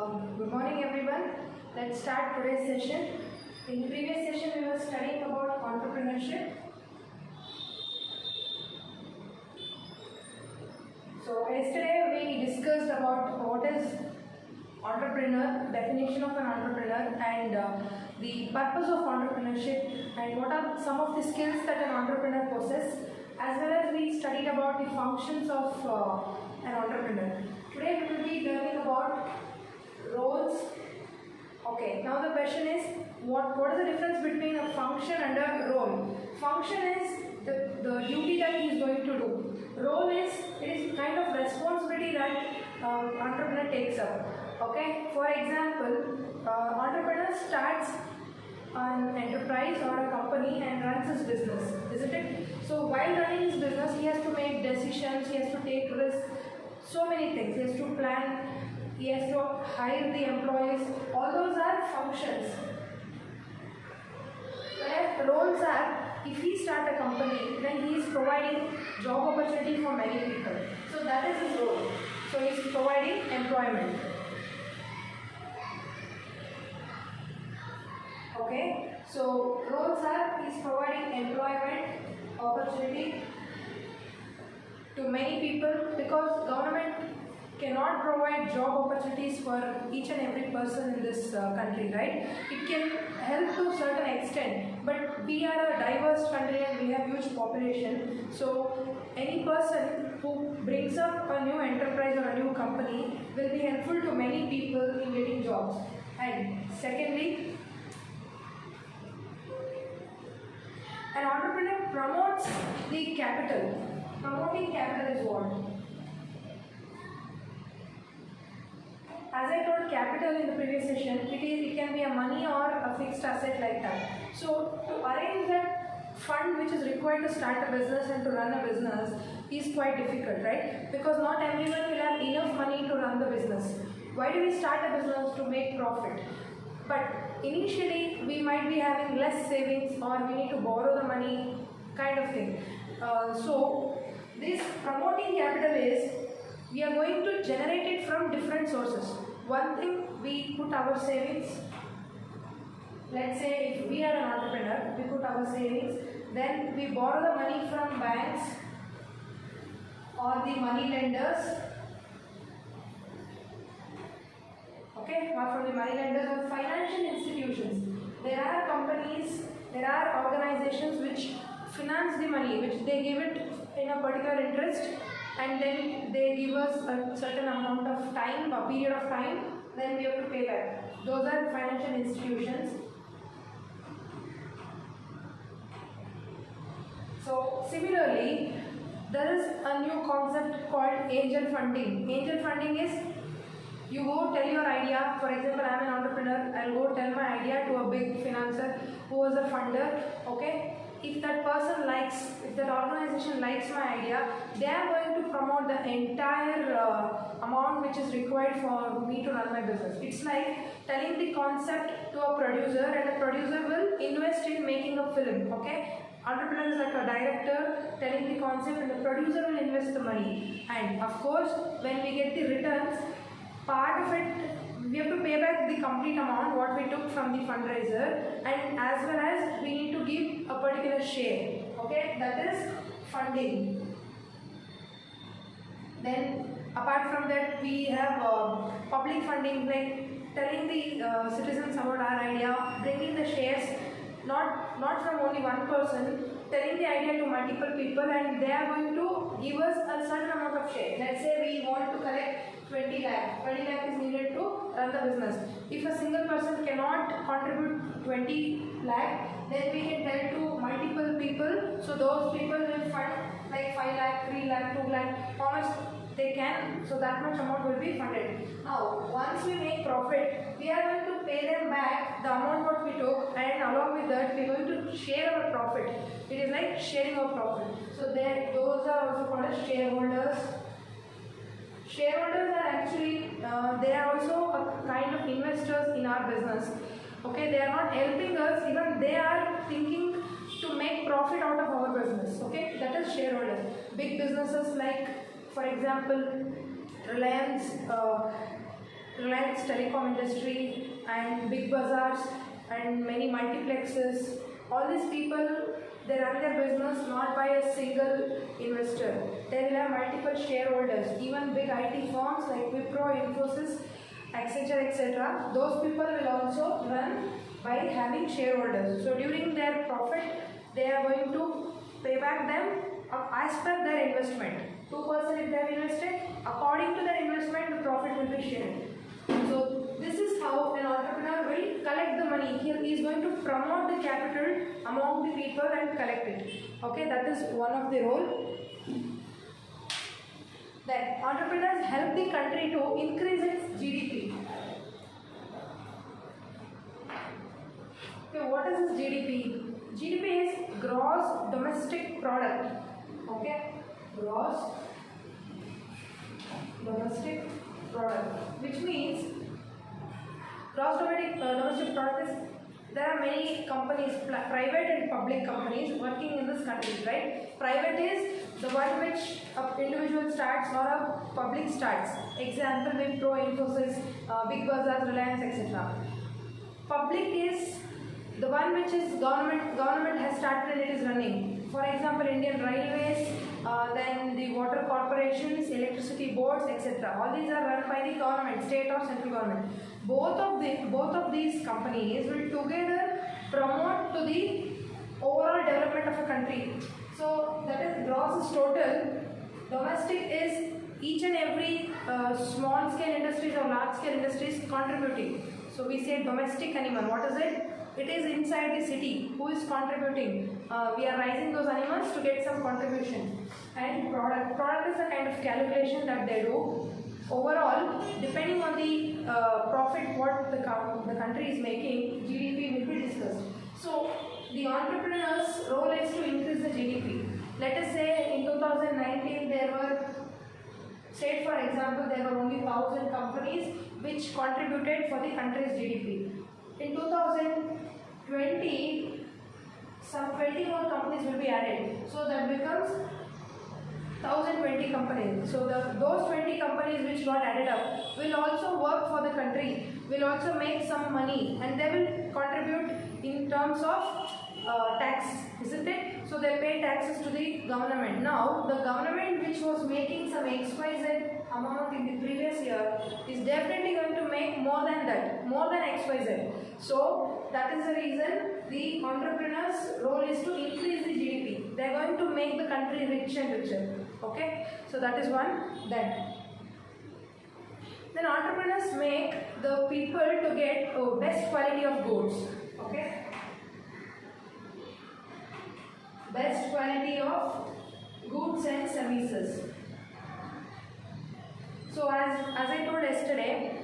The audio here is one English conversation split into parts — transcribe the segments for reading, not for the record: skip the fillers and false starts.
Good morning everyone. Let's start today's session. In the previous session we were studying about entrepreneurship. So yesterday we discussed about what is entrepreneur, definition of an entrepreneur, and the purpose of entrepreneurship, and what are some of the skills that an entrepreneur possesses, as well as we studied about the functions of an entrepreneur. Today we will be learning about roles. Okay, now the question is, what is the difference between a function and a role? Function is the duty that he is going to do. Role is, it is kind of responsibility that entrepreneur takes up. Okay, for example, entrepreneur starts an enterprise or a company and runs his business, isn't it? So while running his business, he has to make decisions, he has to take risks, so many things. He has to plan, he has to hire the employees. All those are functions. Where roles are, if he starts a company, then he is providing job opportunity for many people. So that is his role. So he is providing employment. Okay, so roles are, he is providing employment opportunity to many people, because government cannot provide job opportunities for each and every person in this country, right? It can help to a certain extent, but we are a diverse country and we have huge population. So any person who brings up a new enterprise or a new company will be helpful to many people in getting jobs. And secondly, an entrepreneur promotes the capital. Promoting capital is what? As I told, capital in the previous session, it can be a money or a fixed asset like that. So to arrange that fund which is required to start a business and to run a business is quite difficult, right? Because not everyone will have enough money to run the business. Why do we start a business? To make profit. But initially we might be having less savings, or we need to borrow the money, kind of thing. So this promoting capital is, we are going to generate it from different sources. One thing, we put our savings. Let's say if we are an entrepreneur, we put our savings, then we borrow the money from banks or the money lenders. Okay, or from the money lenders or financial institutions. There are companies, there are organizations which finance the money, which they give it in a particular interest, and then they give us a certain amount of time, a period of time, then we have to pay back. Those are financial institutions. So similarly, there is a new concept called angel funding. Angel funding is, you go tell your idea. For example, I am an entrepreneur, I will go tell my idea to a big financer who is a funder. Okay, if that person likes, if that organization likes my idea, they are going to promote the entire amount which is required for me to run my business. It's like telling the concept to a producer, and the producer will invest in making a film. Okay, entrepreneur is like a director telling the concept, and the producer will invest the money. And of course, when we get the returns, part of it, we have to pay back the complete amount what we took from the fundraiser, and as well as we need to give a particular share. Okay, that is funding. Then apart from that, we have public funding, like telling the citizens about our idea, bringing the shares, not from only one person, telling the idea to multiple people, and they are going to give us a certain amount of share. Let's say we want to collect 20 lakh. 20 lakh is needed to run the business. If a single person cannot contribute 20 lakh, then we can tell to multiple people. So those people will fund like 5 lakh, 3 lakh, 2 lakh, how much they can. So that much amount will be funded. Now, once we make profit, we are going to pay them back the amount what we took, and along with that, we are going to share our profit. It is like sharing our profit. So those are also called as shareholders. Shareholders are actually, they are also a kind of investors in our business. Okay, they are not helping us, even they are thinking to make profit out of our business. Okay, that is shareholders. Big businesses like, for example, Reliance, Reliance Telecom industry and big bazaars and many multiplexes. All these people, they run their business not by a single investor. They will have multiple shareholders. Even big IT firms like Wipro, Infosys, Accenture, etc. Those people will also run by having shareholders. So during their profit, they are going to pay back them as per their investment. 2% if they have invested, according to their investment, the profit will be shared. So this is how an entrepreneur will collect the money. He is going to promote the capital among the people and collect it. Okay, that is one of the role. Then entrepreneurs help the country to increase its GDP. Okay, what is this GDP? GDP is gross domestic product. Okay, gross domestic product, which means gross domestic product is, there are many companies, private and public companies working in this country, right? Private is the one which an individual starts or a public starts. Example, Wipro, Infosys, Big Bazaar, Reliance, etc. Public is the one which is government has started and it is running. For example, Indian Railways, then the water corporations, electricity boards, etc. All these are run by the government, state or central government. Both of these companies will together promote to the overall development of a country. So that is gross is total. Domestic is each and every small scale industries or large scale industries contributing. So we say domestic animal. What is it? It is inside the city. Who is contributing? We are raising those animals to get some contribution. And product. Product is a kind of calculation that they do. Overall, depending on the profit what the country is making, GDP will be discussed. So the entrepreneur's role is to increase the GDP. Let us say in 2019 there were, say for example, there were only 1,000 companies which contributed for the country's GDP. In 2020, some 20 more companies will be added. So that becomes 1,020 companies. So those 20 companies which got added up will also work for the country, will also make some money, and they will contribute in terms of tax, isn't it? So they pay taxes to the government. Now the government which was making some XYZ amount in the previous year is definitely going to make more than that, more than XYZ. So that is the reason the entrepreneur's role is to increase the GDP. They are going to make the country rich and richer. Okay, so that is one. Then entrepreneurs make the people to get best quality of goods. Okay, best quality of goods and services. So as I told yesterday,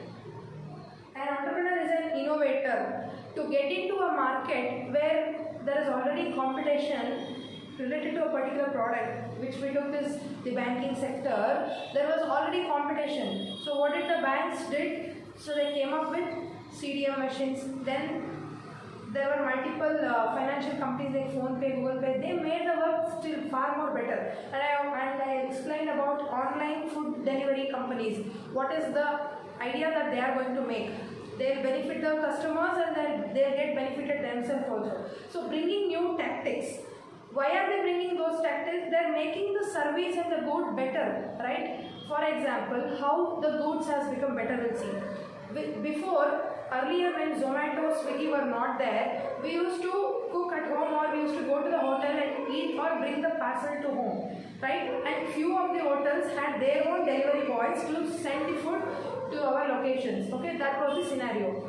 an entrepreneur is an innovator. To get into a market where there is already competition related to a particular product, which we took is the banking sector, there was already competition. So what did the banks did? So they came up with CDM machines. Then there were multiple financial companies like PhonePe, Google Pay. They made the work still far more better. And I explained about online food delivery companies. What is the idea that they are going to make? They'll benefit the customers and then they'll get benefited themselves also. So bringing new tactics. Why are they bringing those tactics? They're making the service and the good better, right? For example, how the goods has become better, we'll see. Before, earlier when Zomato, Swiggy were not there, we used to cook at home or we used to go to the hotel and eat or bring the parcel to home, right? And few of the hotels had their own delivery boys to send the food to our locations. Okay, that was the scenario.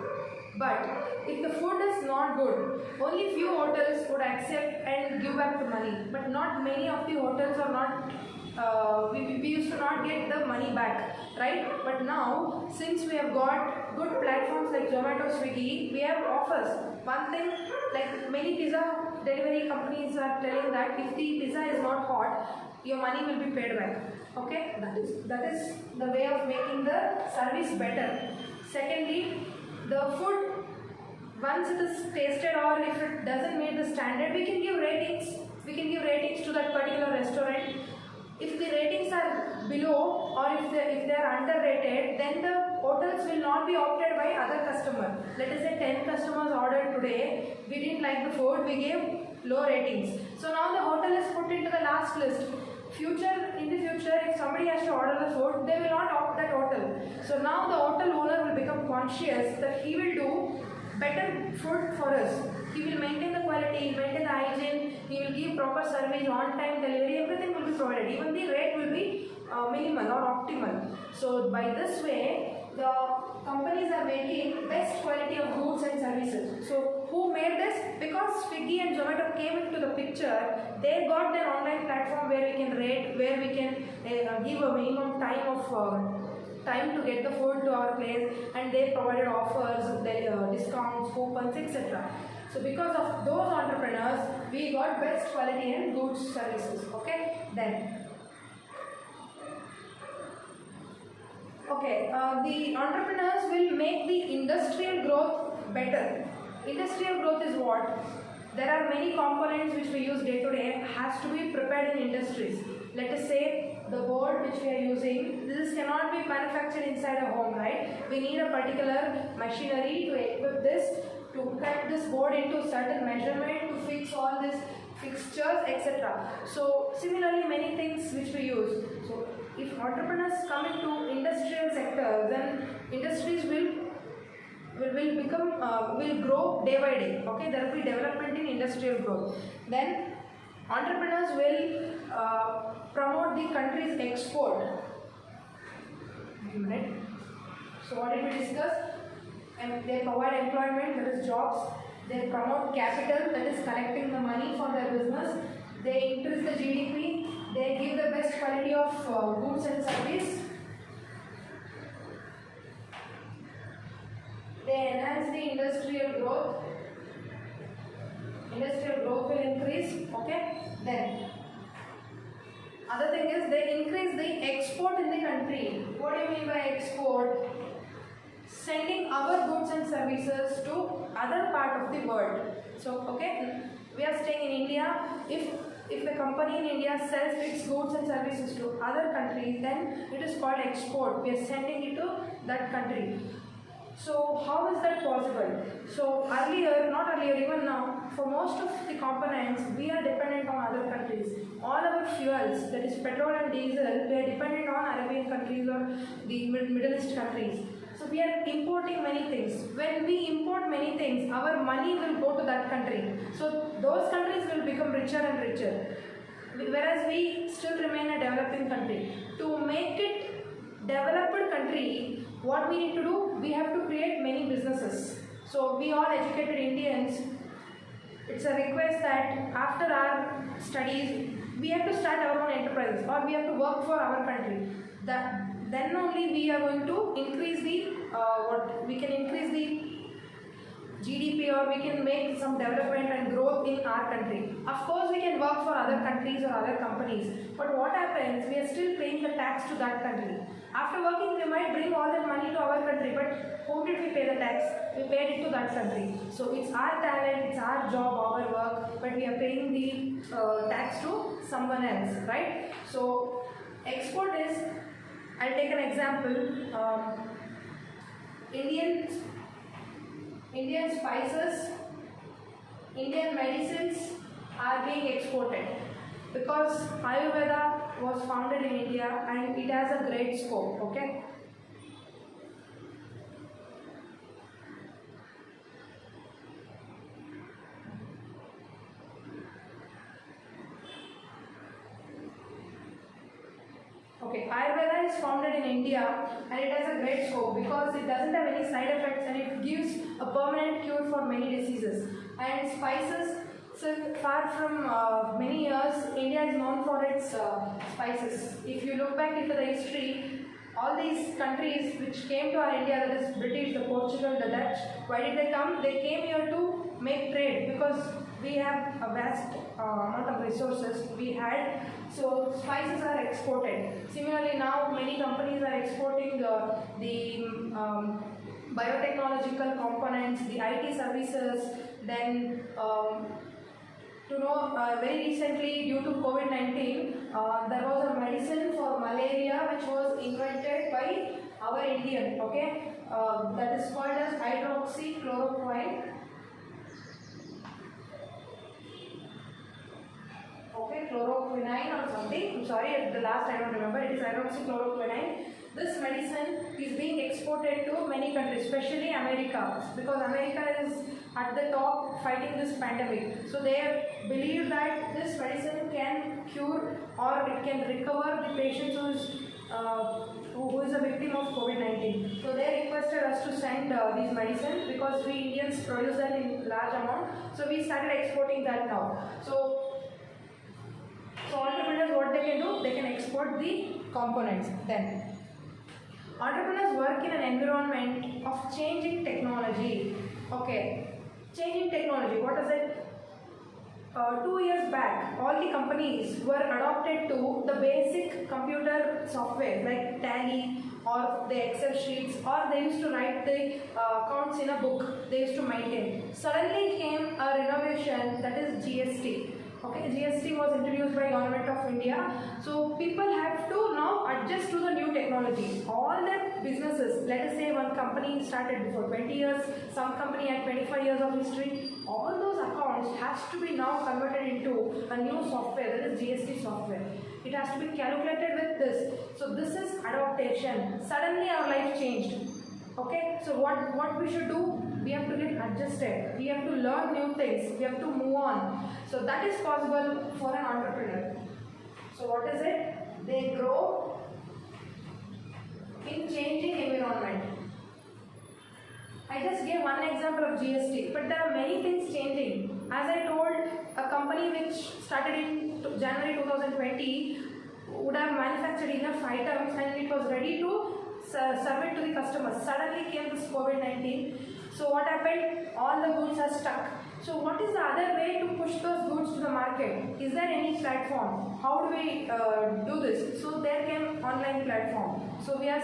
But if the food is not good, only few hotels would accept and give back the money. But not many of the hotels are not, we used to not get the money back, right? But now, since we have got good platforms like Zomato, Swiggy, we have offers. One thing, like many pizza delivery companies are telling that if the pizza is not hot, your money will be paid back. Okay, that is the way of making the service better. Secondly, the food, once it is tasted or if it doesn't meet the standard, we can give ratings. We can give ratings to that particular restaurant. If the ratings are below or if they if they are underrated, then the hotels will not be opted by other customers. Let us say 10 customers ordered today, we didn't like the food, we gave low ratings. So now the hotel is put into the last list. In the future, if somebody has to order the food, they will not opt that hotel. So now the hotel owner will become conscious that he will do better food for us. He will maintain the quality, maintain the hygiene, he will give proper service, on-time delivery, everything will be provided. Even the rate will be minimal or optimal. So by this way, the companies are making best quality of goods and services. So who made this? Because Swiggy and Zomato came into the picture, they got their online platform where we can rate, where we can give a minimum time to get the food to our place, and they provided offers, discounts, coupons, etc. So because of those entrepreneurs, we got best quality and goods services. Okay, then. Okay, the entrepreneurs will make the industrial growth better. Industrial growth is what? There are many components which we use day to day has to be prepared in industries. Let us say the board which we are using, this cannot be manufactured inside a home, right? We need a particular machinery to equip this, to cut this board into certain measurement, to fix all these fixtures, etc. So similarly many things which we use. So if entrepreneurs come into industrial sector, then industries will grow day by day. Okay, there will be development in industrial growth. Then entrepreneurs will promote the country's export. Wait a minute. So what did we discuss? And they provide employment, that is jobs. They promote capital, that is collecting the money for their business. They increase the GDP. They give the best quality of goods and service. They enhance the industrial growth. Industrial growth will increase. Okay. Then other thing is they increase the export in the country. What do you mean by export? Sending our goods and services to other part of the world. So okay, we are staying in India. If the company in India sells its goods and services to other countries, then it is called export. We are sending it to that country. So how is that possible? So even now, for most of the components, we are dependent on other countries. All our fuels, that is petrol and diesel, we are dependent on Arabian countries or the Middle East countries. So we are importing many things. When we import many things, our money will go to that country. So those countries will become richer and richer. Whereas we still remain a developing country. To make it developed country, what we need to do? We have to create many businesses. So we all educated Indians, it's a request that after our studies, we have to start our own enterprises or we have to work for our country. Then only we are going to increase the GDP, or we can make some development and growth in our country. Of course, we can work for other countries or other companies, but what happens? We are still paying the tax to that country. After working, we might bring all that money to our country, but whom did we pay the tax? We paid it to that country. So it's our talent, it's our job, our work, but we are paying the tax to someone else, right? So export is, I'll take an example. Indian spices, Indian medicines are being exported because Ayurveda was founded in India and it has a great scope, okay? Okay, Ayurveda is founded in India and it has a great scope because it doesn't have any side effects and it gives a permanent cure for many diseases. And spices, so far from many years, India is known for its spices. If you look back into the history, all these countries which came to our India, that is British, the Portugal, the Dutch, why did they come? They came here to make trade because we have a vast amount of resources we had, so spices are exported. Similarly, now many companies are exporting the biotechnological components, the IT services, then to know, very recently due to COVID-19, there was a medicine for malaria which was invented by our Indian, okay, that is called as hydroxychloroquine. Okay, chloroquine or something. I'm sorry, at the last I don't remember. It is hydroxychloroquine. This medicine is being exported to many countries, especially America, because America is at the top fighting this pandemic. So they believe that this medicine can cure or it can recover the patient who is a victim of COVID-19. So they requested us to send these medicines because we Indians produce them in large amount. So we started exporting that now. So entrepreneurs, what they can do? They can export the components. Then entrepreneurs work in an environment of changing technology. Okay, changing technology. What is it? 2 years back, all the companies were adopted to the basic computer software like Tally or the Excel sheets, or they used to write the accounts in a book. They used to maintain. Suddenly came a renovation, that is GST. Okay, GST was introduced by Government of India. So people have to now adjust to the new technology. All the businesses, let us say one company started before 20 years, some company had 25 years of history, all those accounts has to be now converted into a new software, that is GST software. It has to be calculated with this. So this is adaptation. Suddenly our life changed. Okay, so what we should do? We have to get adjusted. We have to learn new things. We have to move on. So that is possible for an entrepreneur. So what is it? They grow in changing environment. I just gave one example of GST, but there are many things changing. As I told, a company which started in January 2020 would have manufactured enough items and it was ready to serve it to the customers. Suddenly came this COVID-19. So what happened? All the goods are stuck. So what is the other way to push those goods to the market? Is there any platform? How do we do this? So there came online platform. So we are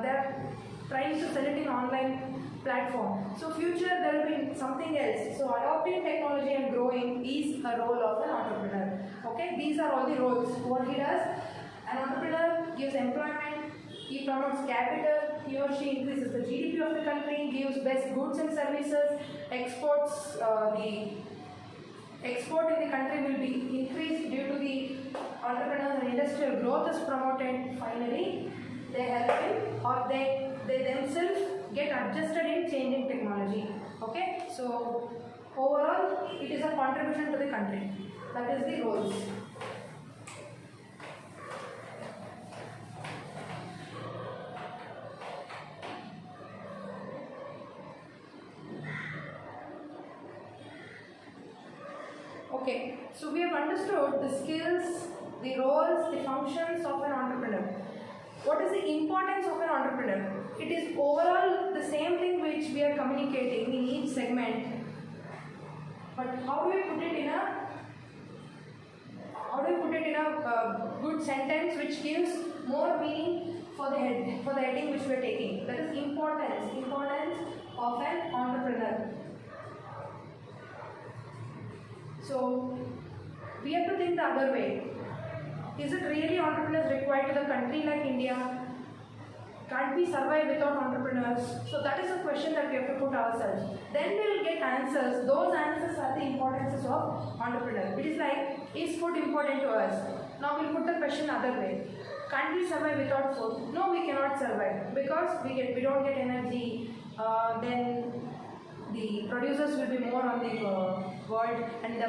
they're trying to sell it in online platform. So future there will be something else. So adopting technology and growing is a role of an entrepreneur. Okay, these are all the roles. What he does, an entrepreneur gives employment, he promotes capital, he or she increases the GDP of the country, gives best goods and services, exports, the export in the country will be increased due to the entrepreneurs and industrial growth is promoted. Finally, they help him or they themselves get adjusted in changing technology. Okay, so overall it is a contribution to the country. That is the roles. Okay, so we have understood the skills, the roles, the functions of an entrepreneur. What is the importance of an entrepreneur? It is overall the same thing which we are communicating in each segment. But how do we put it in a good sentence which gives more meaning for the heading which we are taking? That is importance of an entrepreneur. So we have to think the other way. Is it really entrepreneurs required to the country like India? Can't we survive without entrepreneurs? So that is a question that we have to put ourselves. Then we will get answers. Those answers are the importances of entrepreneurs. It is like, is food important to us? Now we will put the question other way. Can't we survive without food? No, we cannot survive because we don't get energy. Then the producers will be more on the world and the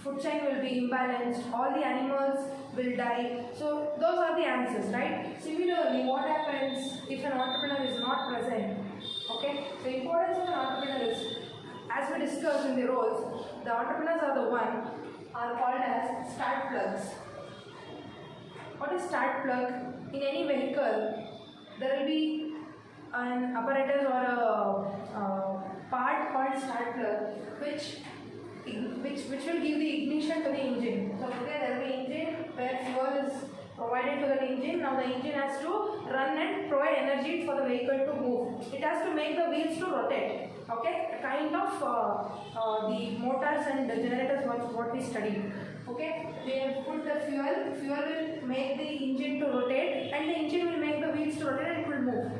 food chain will be imbalanced, all the animals will die. So those are the answers, right? Similarly, what happens if an entrepreneur is not present? Okay, the importance of an entrepreneur is, as we discussed in the roles, the entrepreneurs are called as start plugs. What is start plug? In any vehicle, there will be an apparatus or a part called start plug which will give the ignition to the engine. So okay, there will be engine where fuel is provided to the engine. Now the engine has to run and provide energy for the vehicle to move. It has to make the wheels to rotate. Okay, a kind of the motors and the generators what we studied. Okay, they have put the fuel will make the engine to rotate, and the engine will make the wheels to rotate, and it will move.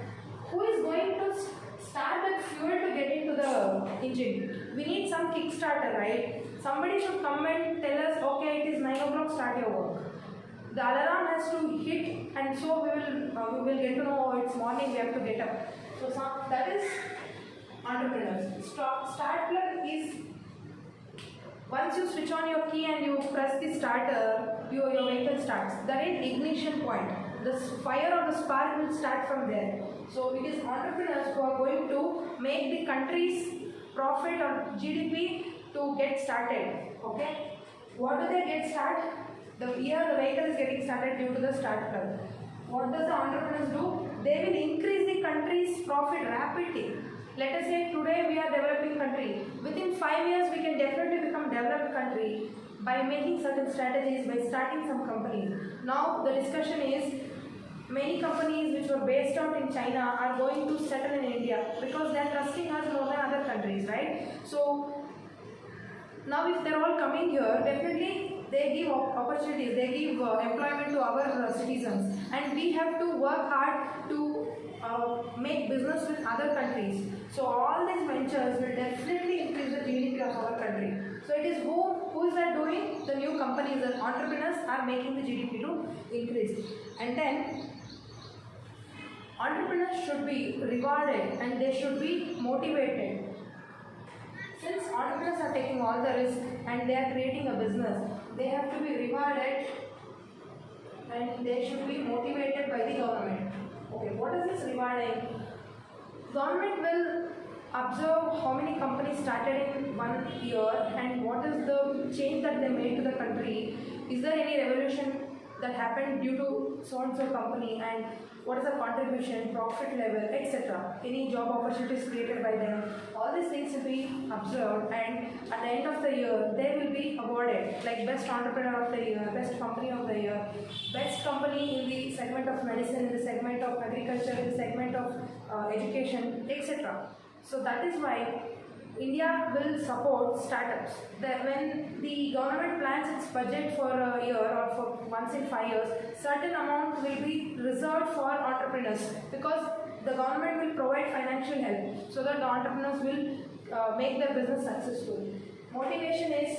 Who is going to start that fuel to get into the engine? We need some kickstarter, right? Somebody should come and tell us, okay, it is 9 o'clock, start your work. The alarm has to hit, and so we will get to know, oh, it's morning, we have to get up. So that is entrepreneurs. Start plug is, once you switch on your key and you press the starter, your vehicle starts. That is ignition point. The fire or the spark will start from there. So it is entrepreneurs who are going to make the country's profit or GDP to get started. Okay. What do they get started? The vehicle is getting started due to the start plug. What does the entrepreneurs do? They will increase the country's profit rapidly. Let us say today we are developing country. Within 5 years we can definitely become developed country by making certain strategies, by starting some companies. Now the discussion is, many companies which were based out in China are going to settle in India because they are trusting us more than other countries, right? So now if they are all coming here, definitely they give opportunities, they give employment to our citizens, and we have to work hard to make business with other countries. So all these ventures will definitely increase the GDP of our country. So it is who is that doing? The new companies, the entrepreneurs are making the GDP to increase. And then entrepreneurs should be rewarded and they should be motivated. Since entrepreneurs are taking all the risk and they are creating a business, they have to be rewarded and they should be motivated by the government. Okay, what is this rewarding? Government will observe how many companies started in 1 year and what is the change that they made to the country. Is there any revolution that happened due to so and so company, and what is the contribution, profit level, etc. Any job opportunities created by them. All these things will be observed, and at the end of the year they will be awarded like best entrepreneur of the year, best company of the year, best company in the segment of medicine, in the segment of agriculture, in the segment of education, etc. So that is why India will support startups. When the government plans its budget for a year or for once in 5 years, certain amount will be reserved for entrepreneurs because the government will provide financial help so that the entrepreneurs will make their business successful. Motivation is,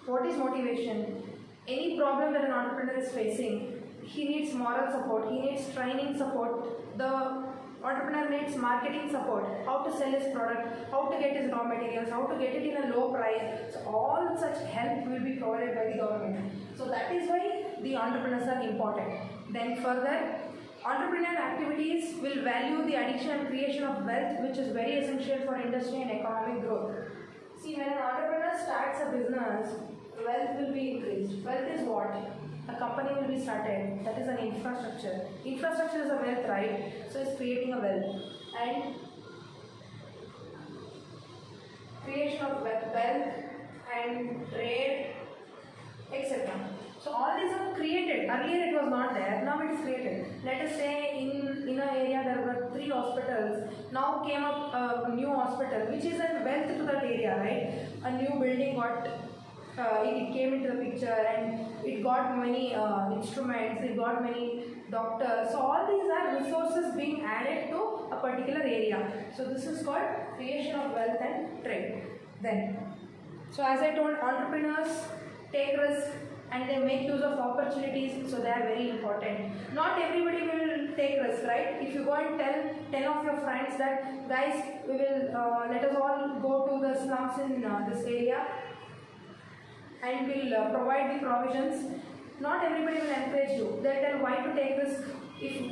what is motivation? Any problem that an entrepreneur is facing, he needs moral support, he needs training support. The entrepreneur needs marketing support, how to sell his product, how to get his raw materials, how to get it in a low price. So all such help will be provided by the government. So that is why the entrepreneurs are important. Then further, entrepreneurial activities will value the addition and creation of wealth, which is very essential for industry and economic growth. See, when an entrepreneur starts a business, wealth will be increased. Wealth is what? A company will be started. That is an infrastructure. Infrastructure is a wealth, right? So it's creating a wealth. And creation of wealth and trade, etc. So all these are created. Earlier it was not there. Now it is created. Let us say in an area there were 3 hospitals. Now came up a new hospital, which is a wealth to that area, right? A new building got. It came into the picture and it got many instruments, it got many doctors. So all these are resources being added to a particular area. So this is called creation of wealth and trade. Then, so as I told, entrepreneurs take risk and they make use of opportunities, so they are very important. Not everybody will take risk, right? If you go and tell 10 of your friends that, guys, we will let us all go to the slums in this area and will provide the provisions, not everybody will encourage you. They'll tell why to take risk,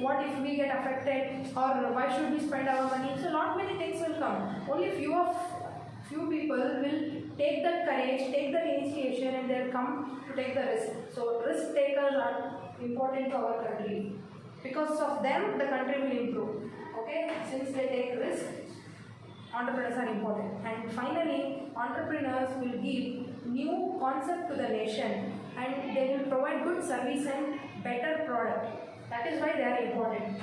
what if we get affected, or why should we spend our money. So not many things will come. Only few people will take that courage, take that initiation, and they'll come to take the risk. So risk takers are important to our country. Because of them, the country will improve. Okay, since they take risk, entrepreneurs are important. And finally, entrepreneurs will give new concept to the nation and they will provide good service and better product. That is why they are important.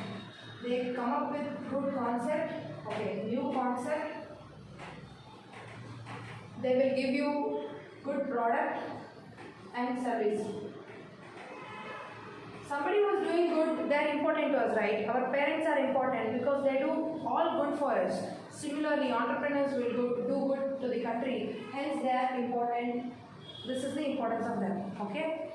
They come up with good concept, okay, new concept, They will give you good product and service. Somebody who is doing good, they are important to us, right? Our parents are important because they do all good for us. Similarly, entrepreneurs will do good to the country, hence they are important. This is the importance of them, okay?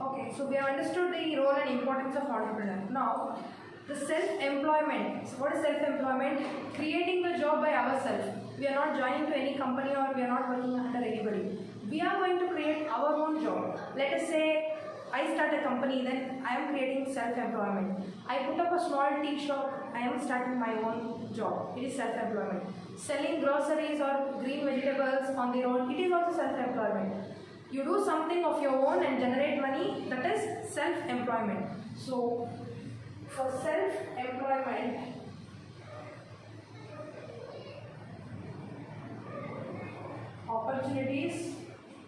Okay, so we have understood the role and importance of entrepreneur. Now, the self-employment. So what is self-employment? Creating the job by ourselves. We are not joining to any company or we are not working under anybody. We are going to create our own job. Let us say I start a company, then I am creating self-employment. I put up a small tea shop, I am starting my own job. It is self-employment. Selling groceries or green vegetables on the road, it is also self-employment. You do something of your own and generate money, that is self-employment. So, for self-employment, opportunities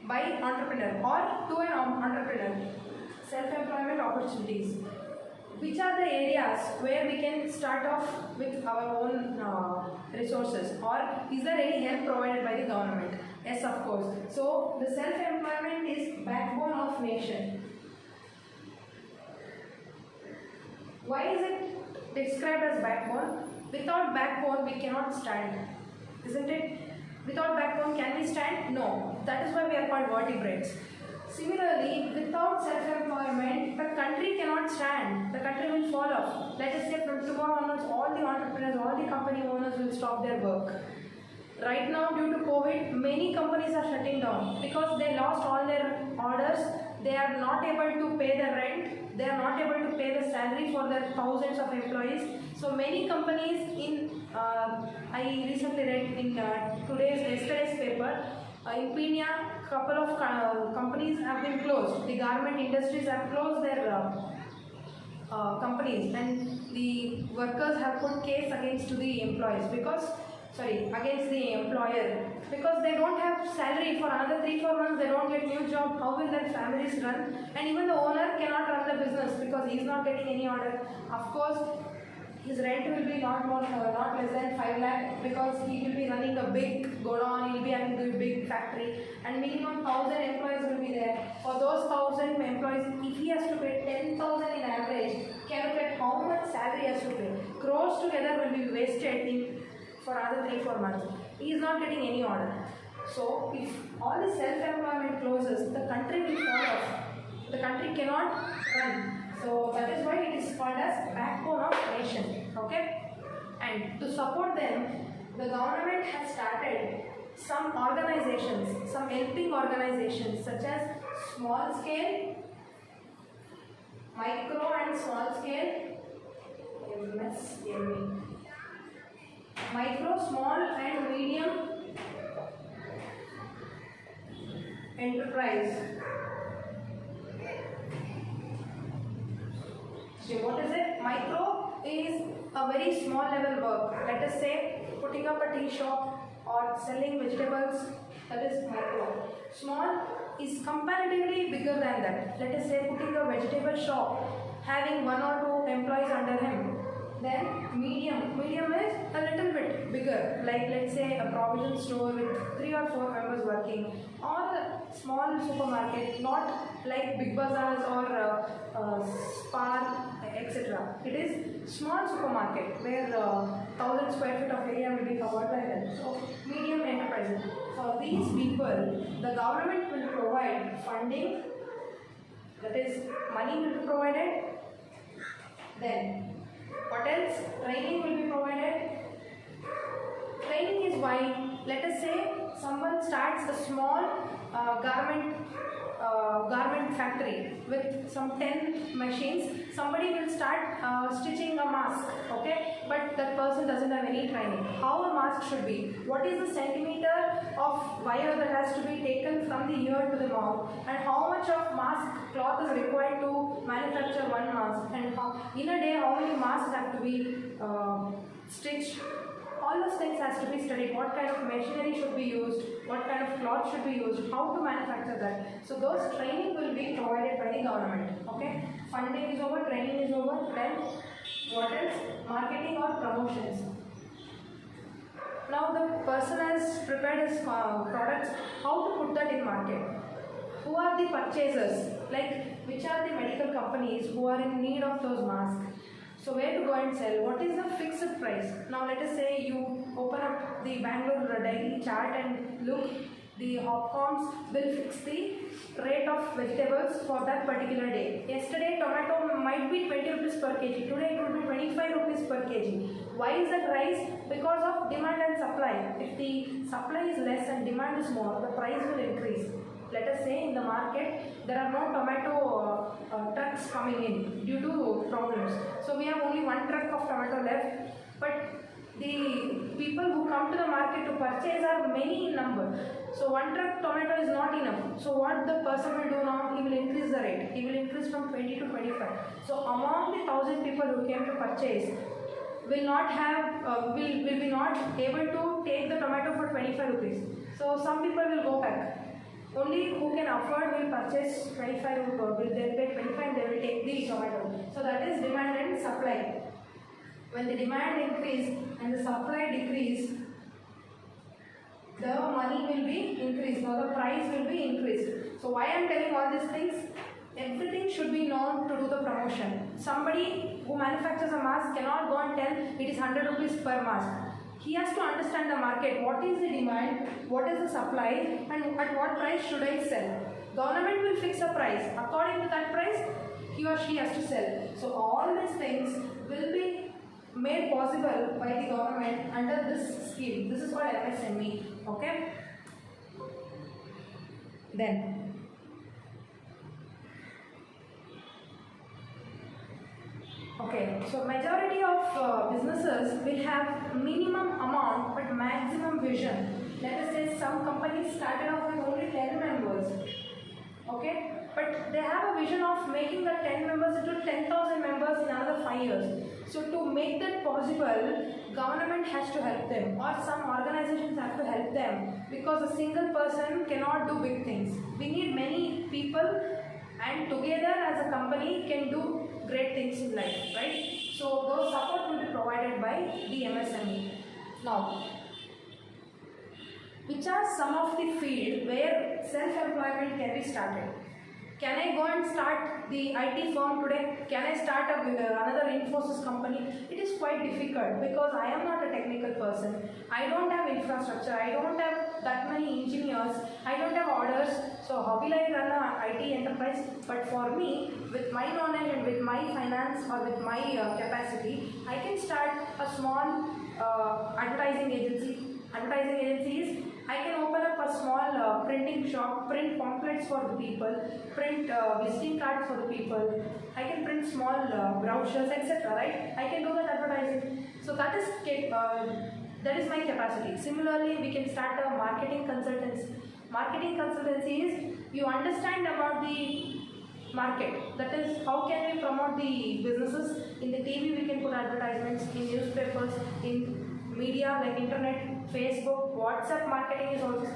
by entrepreneur or to an entrepreneur. Self-employment opportunities. Which are the areas where we can start off with our own resources, or is there any help provided by the government? Yes, of course. So the self-employment is backbone of nation. Why is it described as backbone? Without backbone we cannot stand, isn't it? Without backbone can we stand? No. That is why we are called vertebrates. Similarly, without self-employment, the country cannot stand. The country will fall off. Let us say from tomorrow onwards, all the entrepreneurs, all the company owners will stop their work. Right now, due to COVID, many companies are shutting down because they lost all their orders. They are not able to pay the rent. They are not able to pay the salary for their thousands of employees. So many companies I recently read in yesterday's paper, in Pina, couple of companies have been closed. The garment industries have closed their companies, and the workers have put case against the employees against the employer because they don't have salary for another 3-4 months. They don't get new job. How will their families run? And even the owner cannot run the business because he is not getting any order. Of course, his rent will be not less than 5 lakh because he will be running a big godown, he will be having a big factory, and minimum 1,000 employees will be there. For those 1,000 employees, if he has to pay 10,000 in average, calculate how much salary he has to pay. Crores together will be wasted for another 3-4 months. He is not getting any order. So if all the self-employment closes, the country will fall off. The country cannot run. So that is why it is called as backbone of nation. Okay? And to support them, the government has started some organizations, some helping organizations such as small scale, micro and small scale, MSME. Micro, small and medium enterprise. So what is it? Micro is a very small level work. Let us say putting up a tea shop or selling vegetables, that is micro. Small is comparatively bigger than that. Let us say putting a vegetable shop, having 1 or 2 employees under him. Then medium is a little bit bigger, like let's say a provision store with 3 or 4 members working, or a small supermarket, not like big bazaars or Spar, etc. It is small supermarket where 1,000 square feet of area will be covered by them. So medium enterprises. For these people, the government will provide funding, that is money will be provided. Then what else? Training will be provided. Training is why, let us say someone starts a small garment factory with some 10 machines. Somebody will start stitching a mask, okay? But that person doesn't have any training. How a mask should be? What is the centimeter of wire that has to be taken from the ear to the mouth? And how much of mask cloth is required to manufacture one mask? And in a day, how many masks have to be stitched? All those things has to be studied. What kind of machinery should be used? What kind of cloth should be used? How to manufacture that? So those training will be provided by the government. Okay? Funding is over, training is over. Then what else? Marketing or promotions. Now the person has prepared his products. How to put that in market? Who are the purchasers? Like which are the medical companies who are in need of those masks? So where to go and sell? What is the fixed price? Now let us say you open up the Bangalore daily chart and look. The Hopcoms will fix the rate of vegetables for that particular day. Yesterday tomato might be 20 rupees per kg. Today it will be 25 rupees per kg. Why is that rise? Because of demand and supply. If the supply is less and demand is more, the price will increase. Let us say in the market there are no tomato trucks coming in due to problems. So we have only one truck of tomato left, but the people who come to the market to purchase are many in number. So one truck tomato is not enough. So what the person will do now? He will increase the rate. He will increase from 20 to 25. So among the 1,000 people who came to purchase, will not have will be not able to take the tomato for 25 rupees. So some people will go back. Only who can afford will purchase 25 rupees. Will they pay 25 and they will take the tomato. So that is demand and supply. When the demand increase and the supply decrease, the money will be increased or the price will be increased. So why I am telling all these things? Everything should be known to do the promotion. Somebody who manufactures a mask cannot go and tell it is 100 rupees per mask. He has to understand the market. What is the demand? What is the supply? And at what price should I sell? Government will fix a price. According to that price, he or she has to sell. So all these things will be made possible by the government under this scheme. This is called MSME. Okay. Then. Okay, so majority of businesses will have minimum amount but maximum vision. Let us say some companies started off with only 10 members. Okay, but they have a vision of making the 10 members into 10,000 members in another 5 years. So to make that possible, government has to help them or some organizations have to help them because a single person cannot do big things. We need many people and together as a company can do great things in life, right? So those support will be provided by the MSME. Now, which are some of the field where self-employment can be started? Can I go and start the IT firm today? Can I start another Infosys company? It is quite difficult because I am not a technical person. I don't have infrastructure. I don't have that many engineers. I don't have orders. So how will I run an IT enterprise? But for me, with my knowledge and with my finance or with my capacity, I can start a small advertising agency. Advertising agencies, I can open up a small printing shop, print pamphlets for the people, print visiting cards for the people. I can print small brochures, etc. Right? I can do that advertising. So that is my capacity. Similarly, we can start a marketing consultancy. Marketing consultancy is you understand about the market. That is, how can we promote the businesses? In the TV, we can put advertisements, in newspapers, in media like internet, Facebook, WhatsApp marketing has also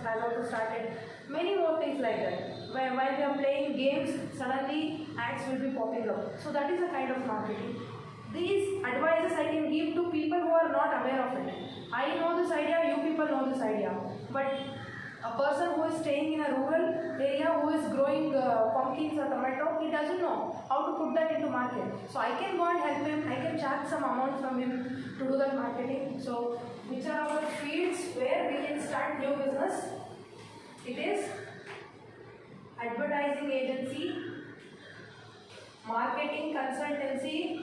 started. Many more things like that. While we are playing games, suddenly ads will be popping up. So that is a kind of marketing. These advices I can give to people who are not aware of it. I know this idea, you people know this idea. But a person who is staying in a rural area who is growing pumpkins or tomato, he doesn't know how to put that into market. So I can go and help him, I can charge some amount from him to do that marketing. So which are our fields where we can start new business? It is advertising agency, marketing consultancy,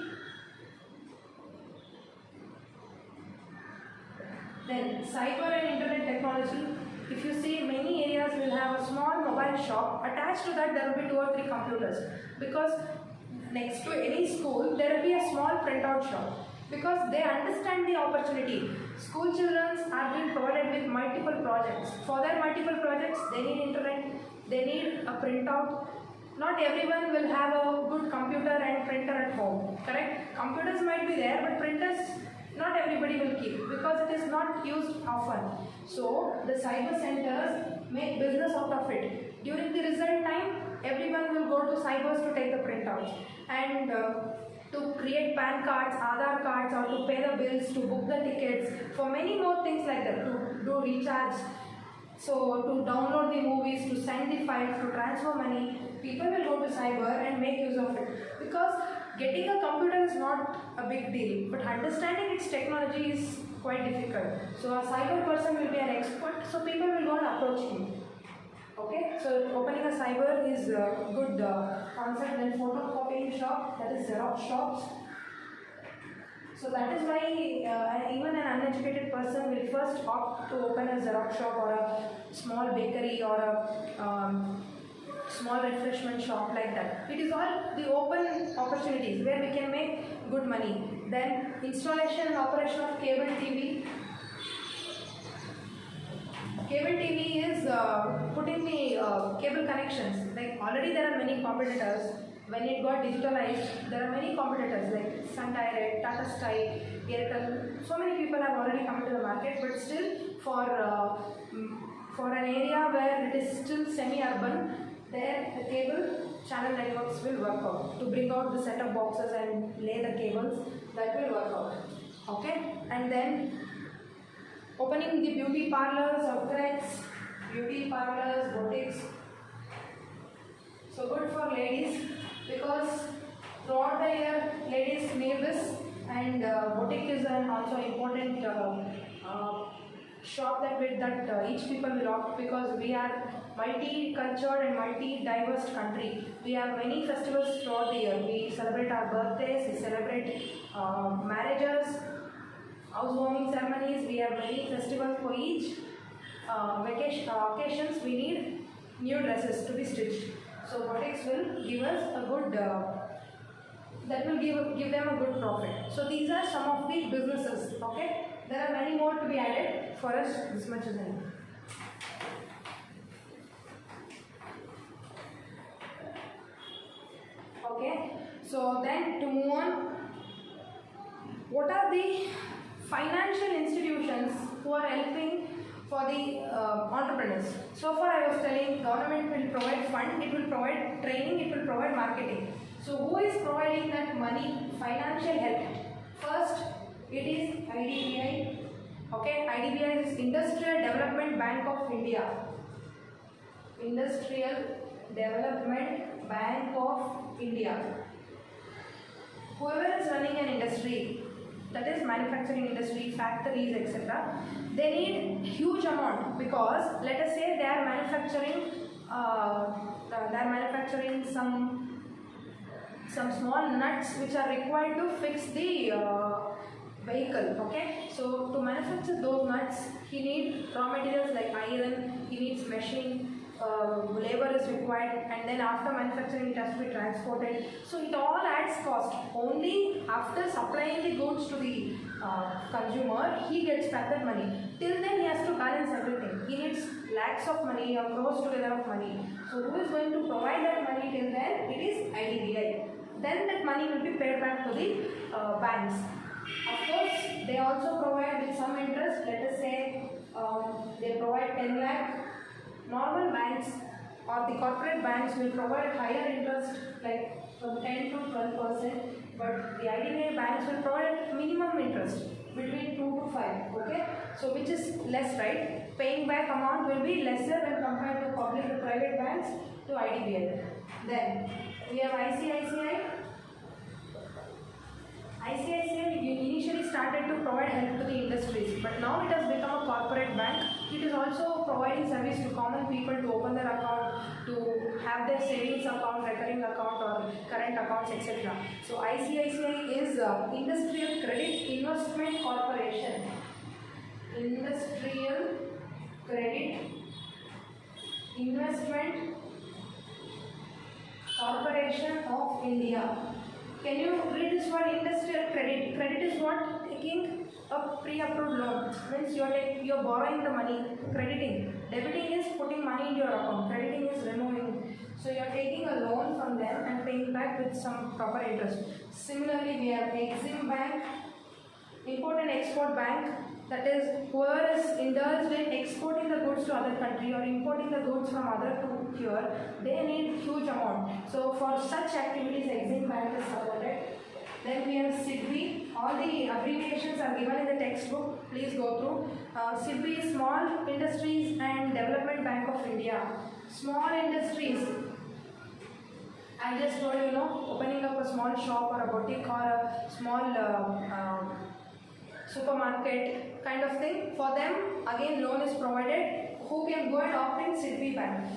then cyber and internet technology. If you see, many areas will have a small mobile shop. Attached to that, there will be 2 or 3 computers. Because next to any school, there will be a small printout shop. Because they understand the opportunity. School children are being provided with multiple projects. For their multiple projects, they need internet, they need a printout. Not everyone will have a good computer and printer at home. Correct? Computers might be there, but printers not everybody will keep because it is not used often. So the cyber centers make business out of it. During the result time, everyone will go to cybers to take the printouts. And to create PAN cards, Aadhaar cards, or to pay the bills, to book the tickets, for many more things like that, to do recharge. So to download the movies, to send the files, to transfer money, people will go to cyber and make use of it. Because getting a computer is not a big deal, but understanding its technology is quite difficult. So a cyber person will be an expert, so people will go and approach him. Okay, so opening a cyber is a good concept. Then photocopying shop, that is Xerox shops. So that is why even an uneducated person will first opt to open a Xerox shop or a small bakery or a small refreshment shop like that. It is all the open opportunities where we can make good money. Then installation and operation of cable TV. Cable TV is putting the cable connections. Like already there are many competitors. When it got digitalized, there are many competitors like Sun Direct, Tata Sky, Airtel. So many people have already come to the market, but still for an area where it is still semi-urban, there the cable channel networks will work out. To bring out the set-top boxes and lay the cables, that will work out. Okay, and then opening the beauty parlors, outlets, beauty parlors, boutiques. So good for ladies, because throughout the year ladies need this, and boutique is an also important shop that each people will opt, because we are multi-cultured and multi-diverse country. We have many festivals throughout the year. We celebrate our birthdays, we celebrate marriages, housewarming ceremonies. We have many festivals for each occasions. We need new dresses to be stitched. So boutiques will give us a good, that will give them a good profit. So these are some of the businesses. Okay, there are many more to be added. For us, this much is enough. Okay, so then to move on, what are the financial institutions who are helping for the entrepreneurs? So far I was telling, government will provide fund, it will provide training, it will provide marketing. So who is providing that money, financial help? First, it is IDBI. Okay, IDBI is Industrial Development Bank of India. Industrial Development Bank of India. Whoever is running an industry, that is manufacturing industry, factories, etc., they need huge amount, because let us say they are manufacturing some small nuts which are required to fix the vehicle. Okay, so to manufacture those nuts, he needs raw materials like iron, he needs machine, labor is required, and then after manufacturing it has to be transported. So it all adds cost. Only after supplying the goods to the consumer, he gets back that money. Till then he has to balance everything. He needs lakhs of money or crores together of money. So who is going to provide that money till then? It is IDBI. Then that money will be paid back to the banks. Of course, they also provide with some interest. Let us say they provide 10 lakh. Normal banks or the corporate banks will provide higher interest, like from 10 to 12%, but the IDBI banks will provide minimum interest between 2 to 5. Okay, so which is less, right? Paying back amount will be lesser when compared to public to private banks to IDBI. Then we have ICICI. ICICI initially started to provide help to the industries, but now it has become a corporate bank. It is also providing service to common people to open their account, to have their savings account, recurring account, or current accounts, etc. So ICICI is Industrial Credit Investment Corporation. Industrial Credit Investment Corporation of India. Can you read this word, industrial credit? Credit is what? Taking a pre-approved loan. Means you're borrowing the money, crediting. Debiting is putting money into your account. Crediting is removing. So you're taking a loan from them and paying back with some proper interest. Similarly, we have Exim Bank, Import and Export Bank. That is, whoever is indulged in exporting the goods to other country or importing the goods from other to here, they need huge amount. So for such activities, Exim Bank is supported. Then we have SIDBI. All the abbreviations are given in the textbook. Please go through. SIDBI is Small Industries and Development Bank of India. Small industries. I just told you, opening up a small shop or a boutique or a small supermarket kind of thing. For them, again, loan is provided. Who can go and opt in SIDBI Bank?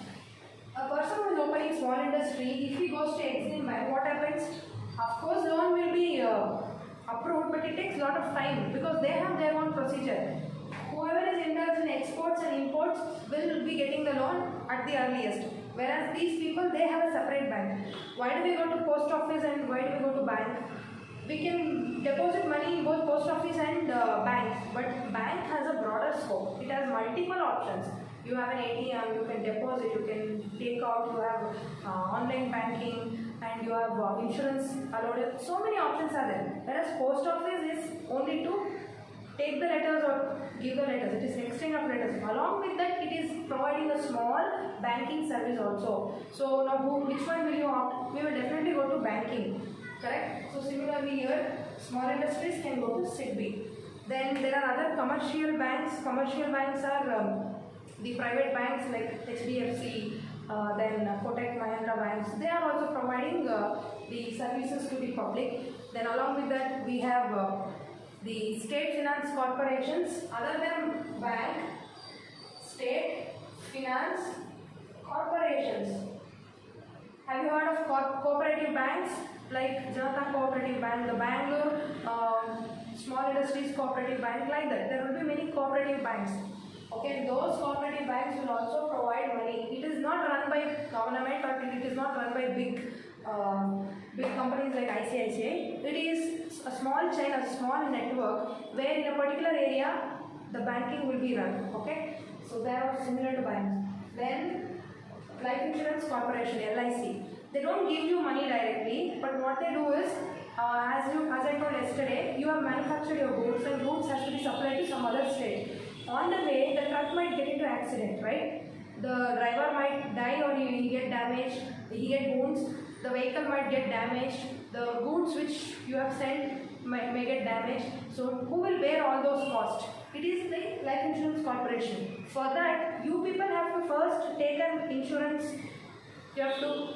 A person who is opening small industry, if he goes to Exim Bank, what happens? Of course, loan will be approved, but it takes a lot of time because they have their own procedure. Whoever is indulged in exports and imports will be getting the loan at the earliest. Whereas these people, they have a separate bank. Why do we go to post office and why do we go to bank? We can deposit money in both post office and bank, but bank has a broader scope. It has multiple options. You have an ATM, you can deposit, you can take out, you have online banking, and you have insurance allowed. So many options are there. Whereas post office is only to take the letters or give the letters. It is exchange of letters. Along with that, it is providing a small banking service also. So now, which one will you opt? We will definitely go to banking. Correct? So similarly here, small industries can go to SIDBI. Then there are other commercial banks. Commercial banks are the private banks like HDFC, then Kotak Mahindra banks. They are also providing the services to the public. Then along with that, we have the state finance corporations. Other than bank, state finance corporations. Have you heard of cooperative banks like Janata Cooperative Bank, the Bangalore Small Industries Cooperative Bank, like that? There will be many cooperative banks. Okay, those cooperative banks will also provide money. It is not run by government or it is not run by big companies like ICICI. It is a small chain, a small network where in a particular area the banking will be run. Okay, so they are similar to banks. Then Life Insurance Corporation, LIC. They don't give you money directly, but what they do is, as I told yesterday, you have manufactured your goods and goods has to be supplied to some other state. On the way, the truck might get into accident, right? The driver might die or he get damaged, he get wounds, the vehicle might get damaged, the goods which you have sent may get damaged. So who will bear all those costs? It is the Life Insurance Corporation. For that, you people have to first take an insurance. You have to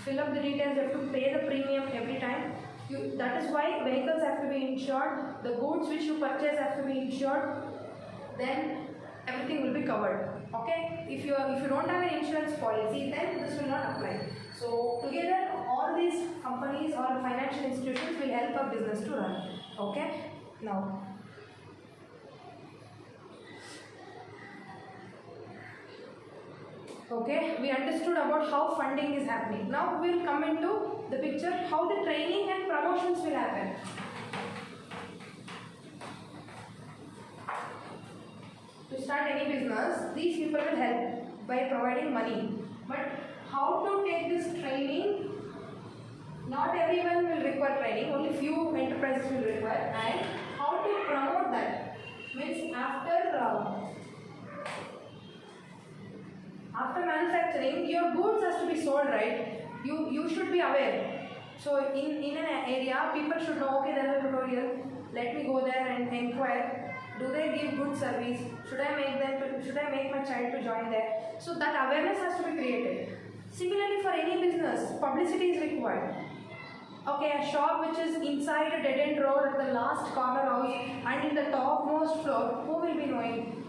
fill up the details, you have to pay the premium every time. That is why vehicles have to be insured, the goods which you purchase have to be insured, then everything will be covered. Okay? If you don't have an insurance policy, then this will not apply. So together, all these companies or financial institutions will help a business to run. Okay? Now, okay, we understood about how funding is happening. Now we will come into the picture how the training and promotions will happen. To start any business, these people will help by providing money. But how to take this training? Not everyone will require training, only few enterprises will require. And how to promote that? Means after manufacturing, your goods has to be sold, right? You should be aware. So in an area, people should know, okay, there is a tutorial. Let me go there and inquire. Do they give good service? Should I make my child to join there? So that awareness has to be created. Similarly, for any business, publicity is required. Okay, a shop which is inside a dead-end road at the last corner house and in the topmost floor, who will be knowing?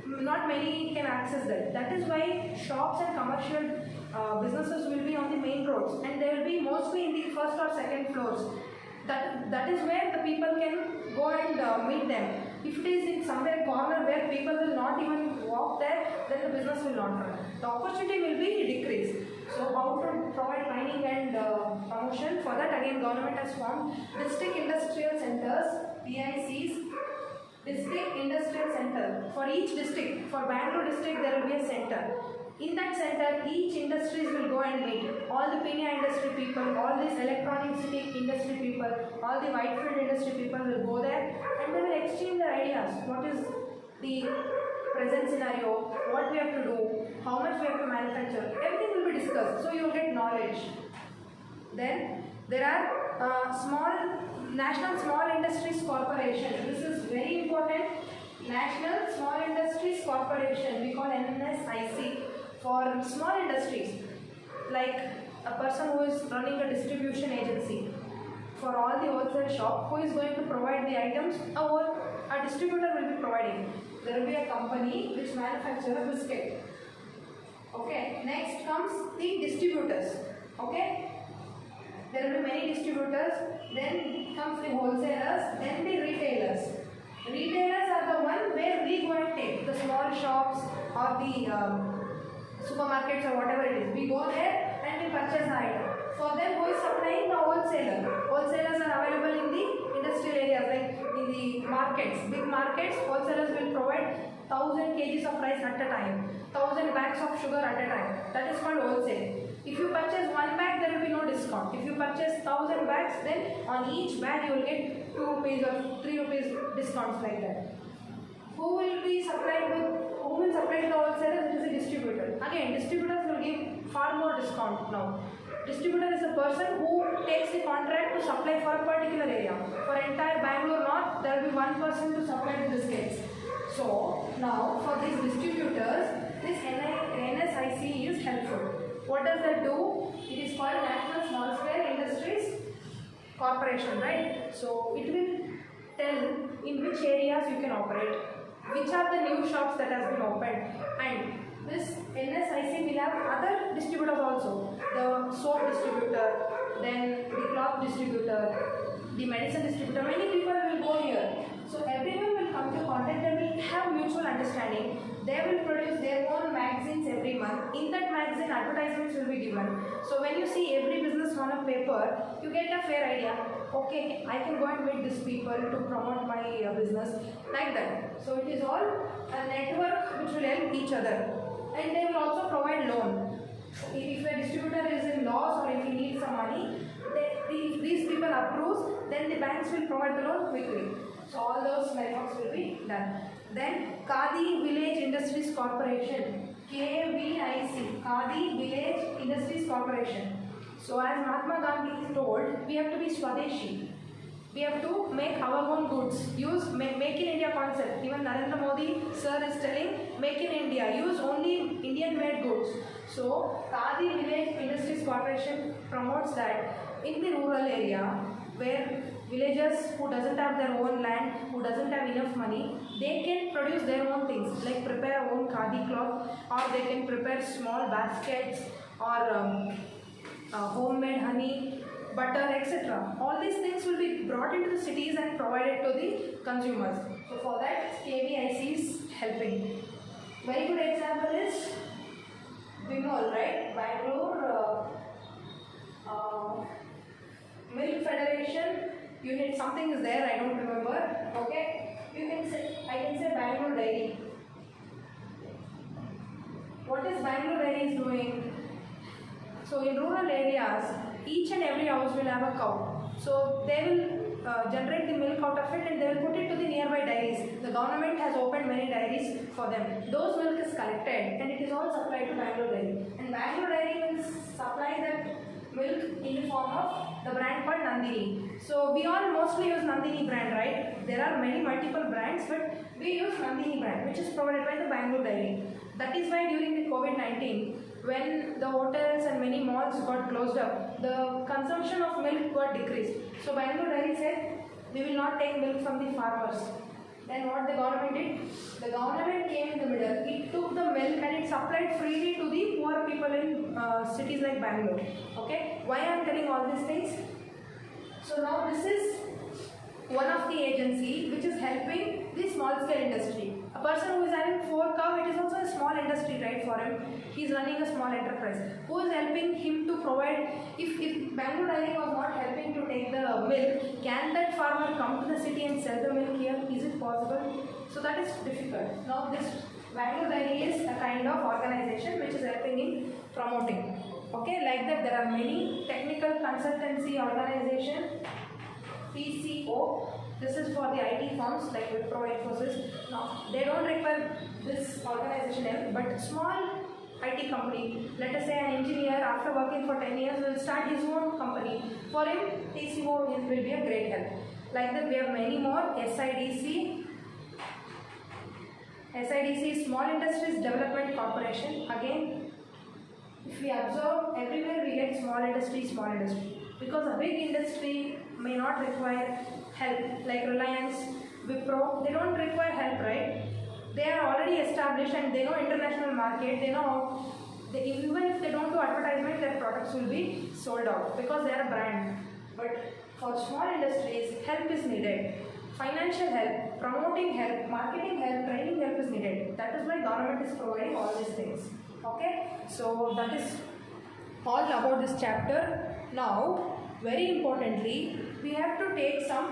Not many can access that. That is why shops and commercial businesses will be on the main roads and they will be mostly in the first or second floors. That is where the people can go and meet them. If it is in somewhere corner where people will not even walk there, then the business will not run. The opportunity will be decreased. So how to provide training and promotion? For that again government has formed district industrial centers, DICs. District Industrial Center. For each district, for Bangalore district there will be a center. In that center, each industries will go and meet. All the Pina industry people, all these electronic city industry people, all the Whitefield industry people will go there and they will exchange their ideas. What is the present scenario, what we have to do, how much we have to manufacture, everything will be discussed. So you will get knowledge. Then there are National Small Industries Corporation. This is very important. National Small Industries Corporation, we call NSIC, for small industries, like a person who is running a distribution agency for all the wholesale shop, who is going to provide the items, a distributor will be providing. There will be a company which manufactures a biscuit. Okay, next comes the distributors. Okay, there will be many distributors, then comes the wholesalers, then the retailers. Retailers are the one where we go and take the small shops or the supermarkets or whatever it is. We go there and we purchase the item. For them, who is supplying? The wholesaler. Wholesalers are available in the industrial areas, like in the markets, big markets. Wholesalers will provide 1000 kgs of rice at a time, 1000 bags of sugar at a time. That is called wholesale. If you purchase one bag, there will be no discount. If you purchase 1000 bags, then on each bag you will get 2 rupees or 3 rupees discounts like that. Who will be supplied with? Who will supply to the wholesalers? It is a distributor. Again, distributors will give far more discount now. Distributor is a person who takes the contract to supply for a particular area. For entire Bangalore North, there will be one person to supply the biscuits. So now for these distributors, this NSIC is helpful. What does that do? It is called National Small Scale Industries Corporation, right? So it will tell in which areas you can operate, which are the new shops that has been opened, and this NSIC will have other distributors also. The soap distributor, then the cloth distributor, the medicine distributor. Many people will go here. So everyone will come to contact. They will have mutual understanding. They will produce their own magazines every month. In that magazine, advertisements will be given. So when you see every business on a paper, you get a fair idea. Okay, I can go and meet these people to promote my business, like that. So it is all a network which will help each other. And they will also provide loan. If a distributor is in loss or if he needs some money, if these people approve, then the banks will provide the loan quickly. So all those networks will be done. Then Khadi Village Industries Corporation, KVIC, Khadi Village Industries Corporation. So as Mahatma Gandhi told, we have to be Swadeshi. We have to make our own goods. Use make in India concept. Even Narendra Modi sir is telling, make in India. Use only Indian made goods. So Khadi Village Industries Corporation promotes that in the rural area where villagers who doesn't have their own land, who doesn't have enough money, they can produce their own things, like prepare own khadi cloth, or they can prepare small baskets, or homemade honey, butter, etc. All these things will be brought into the cities and provided to the consumers. So for that, KVIC is helping. Very good example is Bimol, right? Bangalore Milk Federation unit, something is there, I don't remember. Okay, you can say, I can say Bangalore Dairy. What is Bangalore Dairy is doing? So in rural areas, each and every house will have a cow. So they will generate the milk out of it and they will put it to the nearby dairies. The government has opened many dairies for them. Those milk is collected and it is all supplied to Bangalore Dairy. And Bangalore Dairy will supply that milk in the form of the brand called Nandini. So we all mostly use Nandini brand, right? There are many multiple brands, but we use Nandini brand, which is provided by the Bangalore Dairy. That is why during the COVID-19, when the hotels and many malls got closed up, the consumption of milk got decreased. So Bangalore Dairy said, we will not take milk from the farmers. Then what the government did? The government came in the middle. It took the milk and it supplied freely to the poor people in cities like Bangalore. Okay? Why I am telling all these things? So now this is one of the agency which is helping the small scale industry. A person who is having 4 cows, it is also a small industry, right, for him. He is running a small enterprise. Who is helping him to provide, if Bangalore Dairy was not helping to take the milk, can that farmer come to the city and sell the milk here? Is it possible? So that is difficult. Now this Bangalore Dairy is a kind of organization which is helping in promoting. Okay, like that there are many technical consultancy organization, TCO. This is for the IT firms like Wipro, Infosys. Now, they don't require this organization help, but small IT company. Let us say an engineer after working for 10 years will start his own company. For him, TCO will be a great help. Like that we have many more. SIDC. SIDC is Small Industries Development Corporation. Again, if we observe, everywhere we get small industry. Because a big industry may not require help, like Reliance, Wipro, they don't require help, right? They are already established and they know international market, they know, even if they don't do advertisement, their products will be sold out because they are a brand. But for small industries, help is needed. Financial help, promoting help, marketing help, training help is needed. That is why government is providing all these things. Okay, so that is all about this chapter. Now, very importantly, we have to take some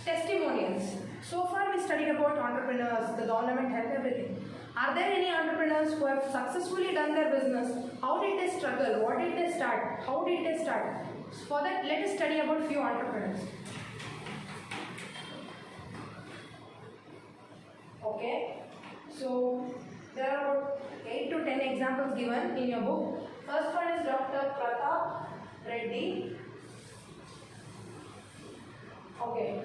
testimonials. So far we studied about entrepreneurs, the government help, everything. Are there any entrepreneurs who have successfully done their business? How did they struggle? What did they start? How did they start? For that, let us study about few entrepreneurs. Okay, so there are about 8 to 10 examples given in your book. First one is Dr. Pratap Reddy. Okay,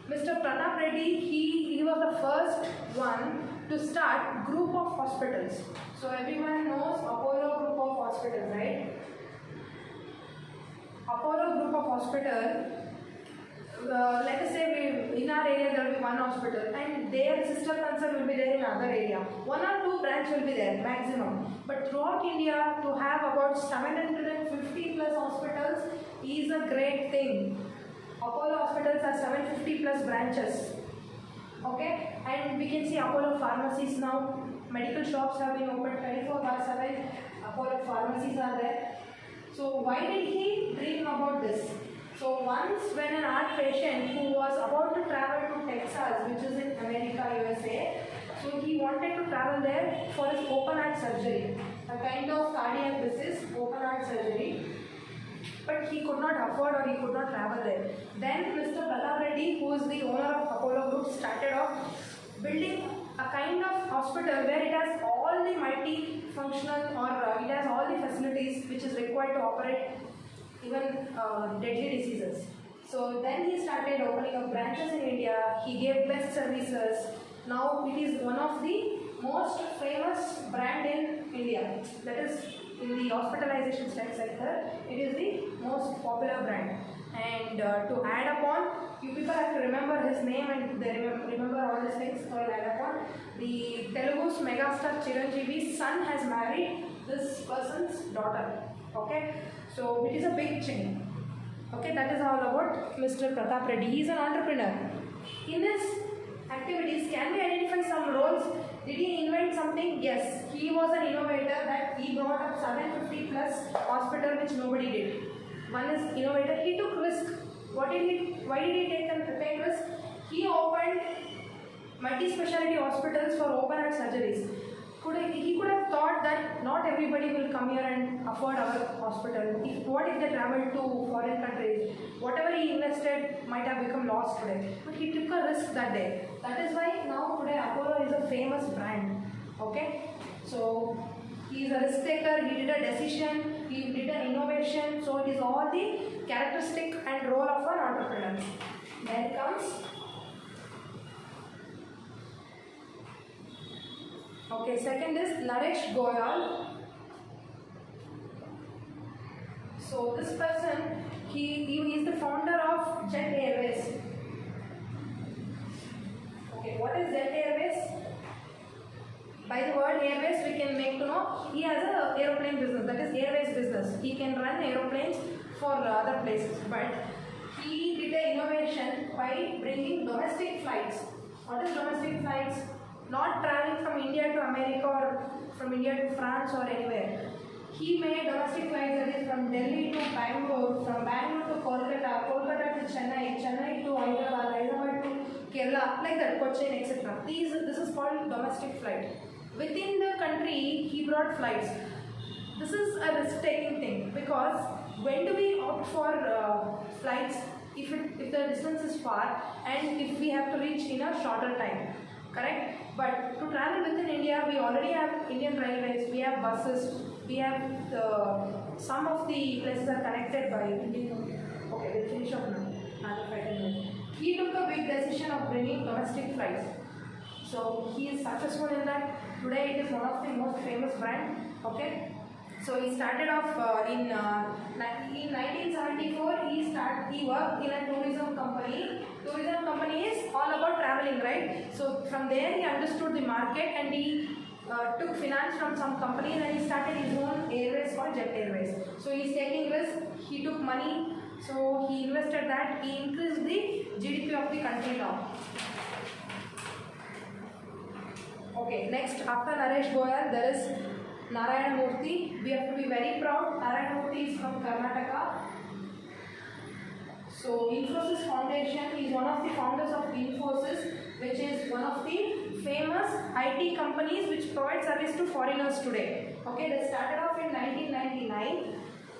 Mr. Pratap Reddy, he was the first one to start group of hospitals. So everyone knows Apollo group of hospitals, right? Apollo group of hospital. Let us say in our area there will be one hospital and their sister concern will be there in another area. 1 or 2 branch will be there maximum. But throughout India to have about 750 plus hospitals is a great thing. Apollo hospitals are 750 plus branches. Okay, and we can see Apollo pharmacies now. Medical shops have been opened 24/7. Apollo pharmacies are there. So why did he dream about this? So once when an heart patient who was about to travel to Texas, which is in America, USA, so he wanted to travel there for his open heart surgery, a kind of cardiac disease, open heart surgery, but he could not afford or he could not travel there. Then Mr. Pratap Reddy, who is the owner of Apollo Group, started off building a kind of hospital where it has all the multi-functional or it has all the facilities which is required to operate even deadly diseases. So then he started opening up branches in India. He gave best services. Now it is one of the most famous brand in India. That is in the hospitalization sector. It is the most popular brand. And to add upon, you people have to remember his name and they remember all these things. So I'll add upon. The Telugu's megastar Chiranjeevi's son has married this person's daughter. Okay, so it is a big chain. Okay, that is all about Mr. Pratap Reddy. He is an entrepreneur. In his activities, can we identify some roles? Did he invent something? Yes, he was an innovator that he brought up 750 plus hospital which nobody did. One is innovator. He took risk. Why did he take risk? He opened multi-speciality hospitals for open heart surgeries. He could have thought that not everybody will come here and afford our hospital. What if they travel to foreign countries? Whatever he invested might have become lost today. But he took a risk that day. That is why now today Apollo is a famous brand. Okay? So he is a risk taker, he did a decision, he did an innovation. So it is all the characteristic and role of an entrepreneur. Then comes second is Naresh Goyal. So this person, he is the founder of Jet Airways. Okay, what is Jet Airways? By the word airways, we can make to know he has an aeroplane business, that is airways business. He can run aeroplanes for other places, but he did an innovation by bringing domestic flights. What is domestic flights? Not traveling from India to America or from India to France or anywhere. He made domestic flights, that is from Delhi to Bangalore, from Bangalore to Kolkata, Kolkata to Chennai, Chennai to Hyderabad, Hyderabad to Kerala, like that, Cochin, etc. This is called domestic flight. Within the country, he brought flights. This is a risk-taking thing because when do we opt for flights if the distance is far and if we have to reach in a shorter time? correct? But to travel within India, we already have Indian railways, we have buses, we have some of the places are connected by Indian. Okay, we'll finish up now. Another 5 minutes. He took a big decision of bringing domestic flights. So he is successful in that. Today it is one of the most famous brand. Okay. So he started off in 1974. He worked in a tourism company. Tourism company is all about traveling, right? So from there he understood the market and he took finance from some companies and he started his own airways called Jet Airways. So he is taking risk. He took money. So he invested that. He increased the GDP of the country now. Okay, next after Naresh Goyal there is Narayana Murthy. We have to be very proud. Narayana Murthy is from Karnataka. So Infosys Foundation, he is one of the founders of Infosys, which is one of the famous IT companies which provide service to foreigners today. Okay, they started off in 1999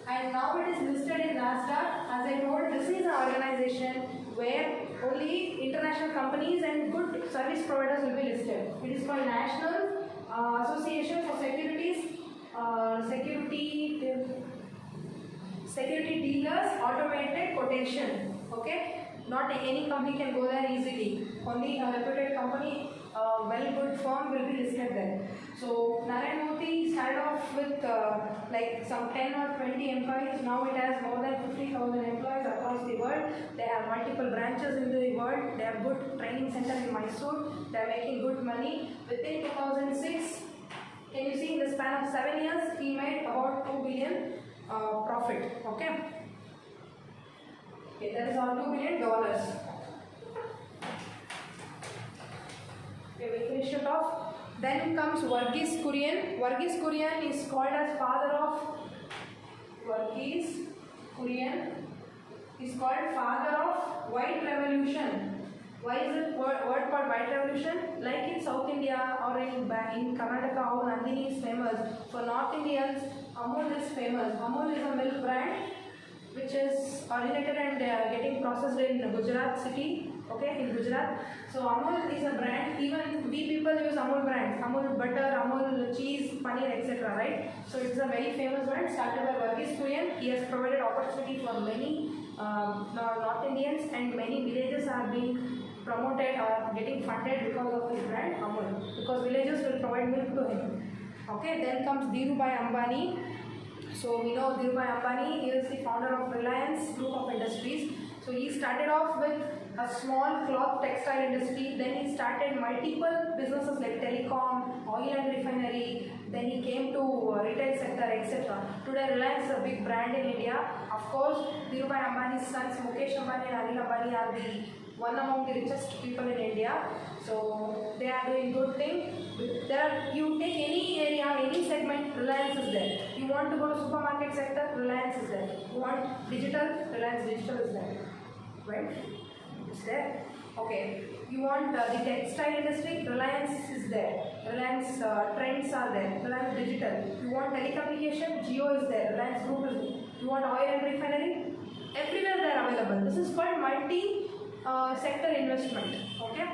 and now it is listed in NASDAQ. As I told, this is an organization where only international companies and good service providers will be listed. It is called National Association for Security Dealers Automated Quotation. Okay, not any company can go there easily. Only a reputed company, well good firm will be listed there. So Narayana Murthy started off with like some 10 or 20 employees. Now it has more than 50,000 employees across the world. They have multiple branches in the world. They have good training center in Mysore. They are making good money. Within 2006, can you see in the span of 7 years, he made about 2 billion profit. Okay. Okay, that is all $2 billion. Okay, we finish it off. Then comes Verghese Kurien. Verghese Kurien is called as father of White Revolution. Why is it word called White Revolution? Like in South India or in Karnataka, how Nandini is famous. For North Indians, Amul is famous. Amul is a milk brand which is originated and getting processed in Gujarat city, okay, in Gujarat. So Amul is a brand, even we people use Amul brands, Amul butter, Amul cheese, paneer, etc. Right? So it's a very famous brand started by Verghese Kurien. He has provided opportunity for many North Indians and many villages are being promoted or getting funded because of his brand Amul, because villages will provide milk to him. Okay, then comes Dhirubhai Ambani. So we know Dhirubhai Ambani is the founder of Reliance Group of Industries. So he started off with a small cloth textile industry, then he started multiple businesses like telecom, oil and refinery, then he came to retail sector, etc. Today Reliance is a big brand in India. Of course, Dhirubhai Ambani's sons Mukesh Ambani and Anil Ambani are the one among the richest people in India. So they are doing good thing. You take any area, any segment, Reliance is there. You want to go to supermarket sector, Reliance is there. You want digital, Reliance Digital is there. Right? It's there. Okay. You want the textile industry, Reliance is there. Reliance Trends are there. Reliance Digital. You want telecommunication, Jio is there. Reliance Group is there. You want oil and refinery, everywhere they are available. This is called multi-sector investment. Okay.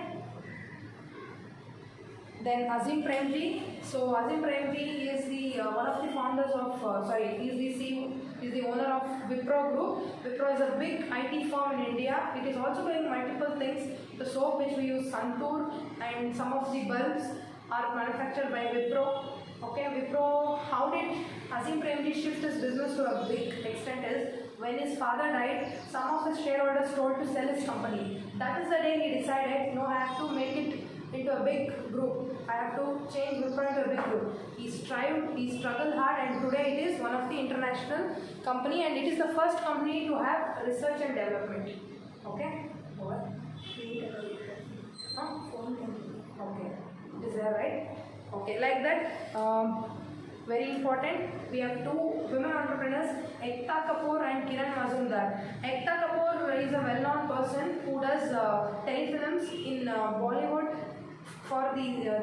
Then Azim Premji. So Azim Premji is the one of the founders of he is the CEO, is the owner of Wipro Group. Wipro is a big IT firm in India. It is also doing multiple things. The soap which we use, Santur, and some of the bulbs are manufactured by Wipro. Okay, Wipro. How did Azim Premji shift his business to a big extent is when his father died, some of his shareholders told to sell his company. That is the day he decided, no, I have to make it into a big group. I have to change Wipro into a big group. He strived, he struggled hard, and today it is one of the international company, and it is the first company to have research and development. Okay? What? Okay. Is that right? Okay, like that. Very important. We have two women entrepreneurs, Ekta Kapoor and Kiran Mazumdar. Ekta Kapoor is a well-known person who does telefilms in Bollywood for the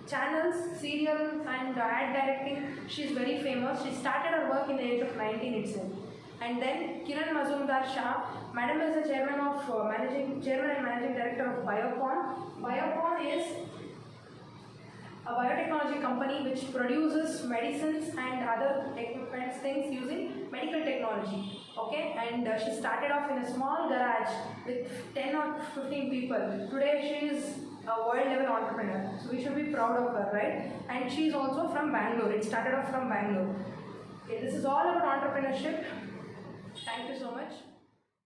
channels, serials and ad directing. She is very famous. She started her work in the age of 19 itself. And then Kiran Mazumdar Shah, Madam is the chairman and managing director of Biocon. Biocon is a biotechnology company which produces medicines and other equipment things using medical technology. Okay, and she started off in a small garage with 10 or 15 people. Today she is a world level entrepreneur, so we should be proud of her, right? And she is also from Bangalore. It started off from Bangalore. Okay, this is all about entrepreneurship. Thank you so much.